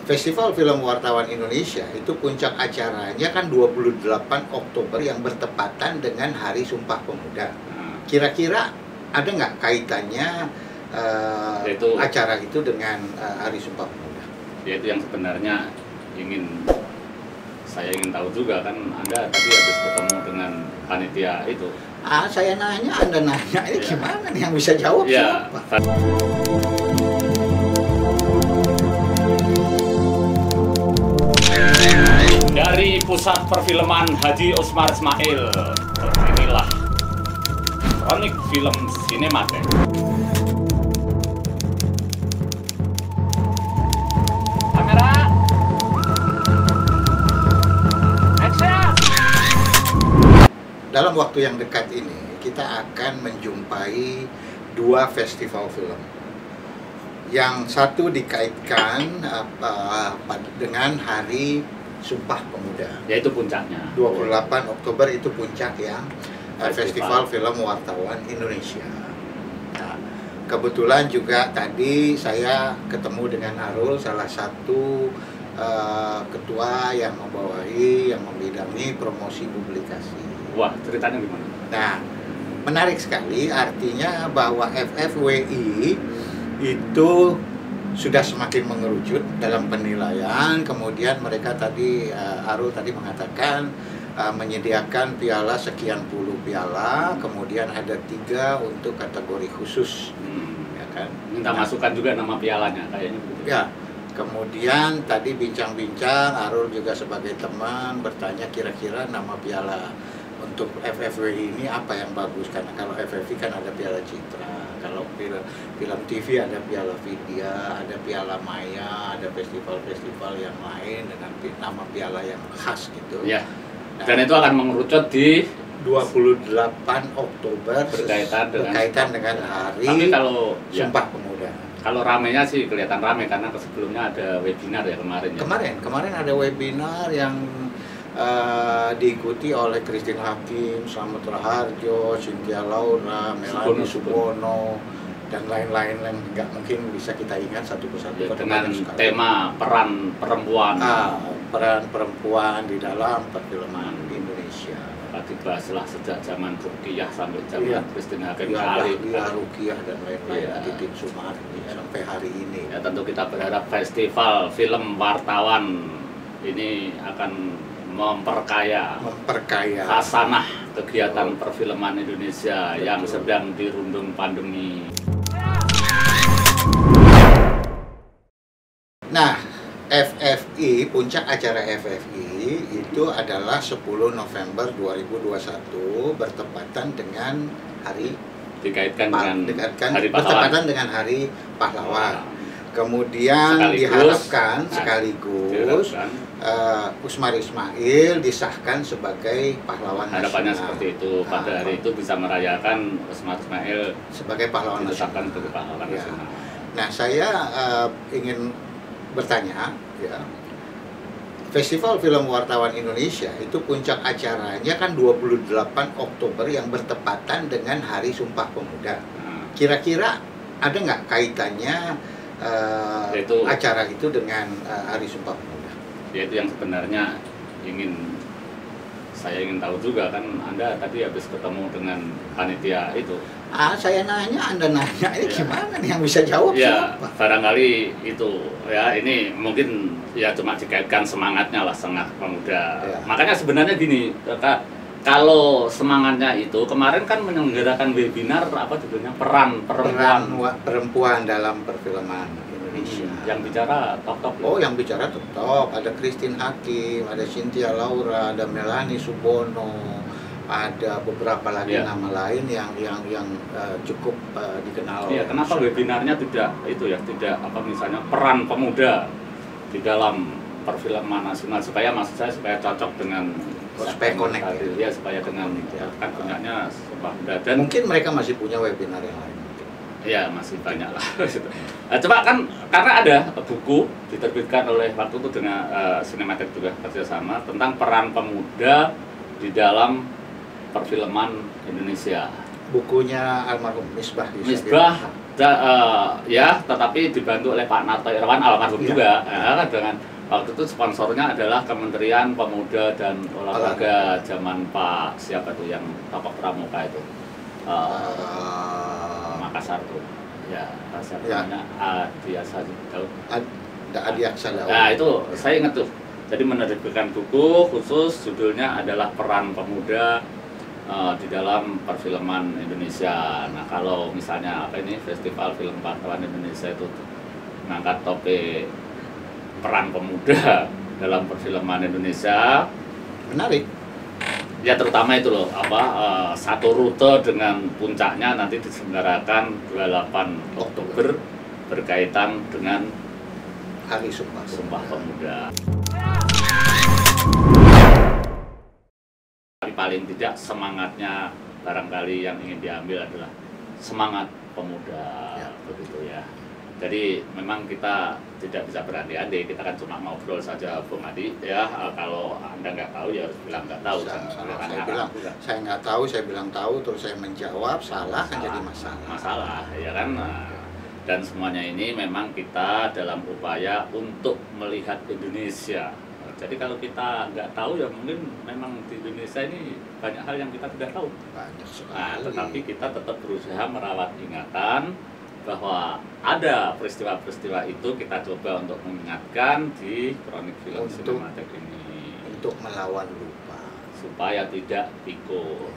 Festival Film Wartawan Indonesia itu puncak acaranya kan 28 Oktober yang bertepatan dengan Hari Sumpah Pemuda. Kira-kira ada nggak kaitannya acara itu dengan Hari Sumpah Pemuda? Yaitu yang sebenarnya saya ingin tahu juga kan, Anda tadi habis ketemu dengan panitia itu. Saya nanya, Anda nanya, ini gimana nih yang bisa jawab siapa? Dari Pusat Perfilman Haji Usmar Ismail, inilah Kronik Film Sinematek. Kamera, action! Dalam waktu yang dekat ini, kita akan menjumpai dua festival film. Yang satu dikaitkan dengan Hari Sumpah Pemuda, Yaitu puncaknya 28 Oktober itu puncak ya, Festival Film Wartawan Indonesia. Nah, kebetulan juga tadi saya ketemu dengan Arul, salah satu ketua yang membidangi promosi publikasi. Wah, ceritanya gimana? Nah, menarik sekali, artinya bahwa FFWI itu sudah semakin mengerucut dalam penilaian. Kemudian mereka tadi, Arul tadi mengatakan menyediakan piala sekian puluh piala, kemudian ada 3 untuk kategori khusus, ya kan? Minta masukan juga nama pialanya, kayaknya begitu. Ya, kemudian tadi bincang-bincang, Arul juga sebagai teman bertanya kira-kira nama piala untuk FFWI ini apa yang bagus, karena kalau FFWI kan ada piala Citra, kalau film TV ada piala Vidya, ada piala Maya, ada festival-festival yang lain dengan nama piala yang khas gitu. Ya. Dan itu akan mengerucut di 28 Oktober berkaitan dengan Hari Sumpah Pemuda. Kalau ramenya sih kelihatan rame karena sebelumnya ada webinar ya kemarin. Kemarin ada webinar yang diikuti oleh Christine Hakim, Slamet Raharjo, Cynthia Laura, Melanie Subono, dan lain-lain yang nggak mungkin bisa kita ingat satu persatu. Dengan tema peran perempuan. Peran perempuan di dalam perfilman Indonesia. Dibahaslah sejak zaman Ruqyah sampai zaman Christine Hakim, Ruqyah dan lain-lain, Titin Sumardi sampai hari ini. Ya, tentu kita berharap Festival Film Wartawan ini akan memperkaya khasanah kegiatan perfilman Indonesia yang sedang dirundung pandemi. Nah, FFI, puncak acara FFI itu adalah 10 November 2021 bertepatan dengan hari bertepatan dengan Hari Pahlawan. Kemudian diharapkan sekaligus Usmar Ismail disahkan sebagai pahlawan nasional. Harapannya seperti itu, pada hari itu bisa merayakan Usmar Ismail sebagai pahlawan nasional. Nah, saya ingin bertanya, ya, Festival Film Wartawan Indonesia itu puncak acaranya kan 28 Oktober yang bertepatan dengan Hari Sumpah Pemuda. Kira-kira ada nggak kaitannya acara itu dengan Hari Sumpah Pemuda? Yaitu yang sebenarnya saya ingin tahu juga kan, Anda tadi habis ketemu dengan panitia itu. Saya nanya, Anda nanya, ini gimana nih yang bisa jawab siapa? Barangkali itu ya, ini mungkin ya cuma dikaitkan semangatnya lah, semangat pemuda. Makanya sebenarnya gini, kalau semangatnya itu kemarin kan menyelenggarakan webinar apa judulnya peran perempuan dalam perfilman Indonesia. Yang bicara top. Yang bicara top. Ada Christine Hakim, ada Cynthia Laura, ada Melanie Subono, ada beberapa lagi nama lain yang cukup dikenal. Iya, kenapa webinarnya tidak misalnya peran pemuda di dalam perfilman nasional, supaya cocok dengan supaya connect supaya dengan kan punyanya Sumpah Pemuda, dan mungkin mereka masih punya webinar yang lain. Iya, masih banyak lah. Coba kan, karena ada buku diterbitkan oleh waktu itu dengan Sinematek juga kerjasama tentang peran pemuda di dalam perfilman Indonesia. Bukunya almarhum Misbah Ya, tetapi dibantu oleh Pak Narto Irawan almarhum juga. Kan dengan waktu itu sponsornya adalah Kementerian Pemuda dan Olahraga zaman Pak siapa tuh yang tokoh pramuka itu, Makassar tuh. Ya, siapa namanya? Adi Aksa Daud. Adi Aksa Daud. Nah, itu saya ingat tuh. Jadi menerbitkan buku khusus judulnya adalah Peran Pemuda di dalam perfilman Indonesia. Nah, kalau misalnya Festival Film Wartawan Indonesia itu mengangkat topik peran pemuda dalam perfilman Indonesia, menarik. Ya terutama itu loh, satu rute dengan puncaknya nanti diselenggarakan 28 Oktober berkaitan dengan Hari Sumpah Pemuda. Paling tidak semangatnya barangkali yang ingin diambil adalah semangat pemuda, begitu ya. Jadi memang kita tidak bisa berandai-andai, kita kan cuma ngobrol saja, Bung Adi ya. Kalau Anda nggak tahu ya harus bilang nggak tahu. Saya nggak tahu, saya bilang tahu, terus saya menjawab salah kan jadi masalah ya kan. Dan semuanya ini memang kita dalam upaya untuk melihat Indonesia. Jadi kalau kita nggak tahu ya mungkin memang di Indonesia ini banyak hal yang kita tidak tahu. Banyak sekali. Nah, tetapi kita tetap berusaha merawat ingatan bahwa ada peristiwa-peristiwa itu kita coba untuk mengingatkan di kronik film sinematik ini. Untuk melawan lupa. Supaya tidak pikun.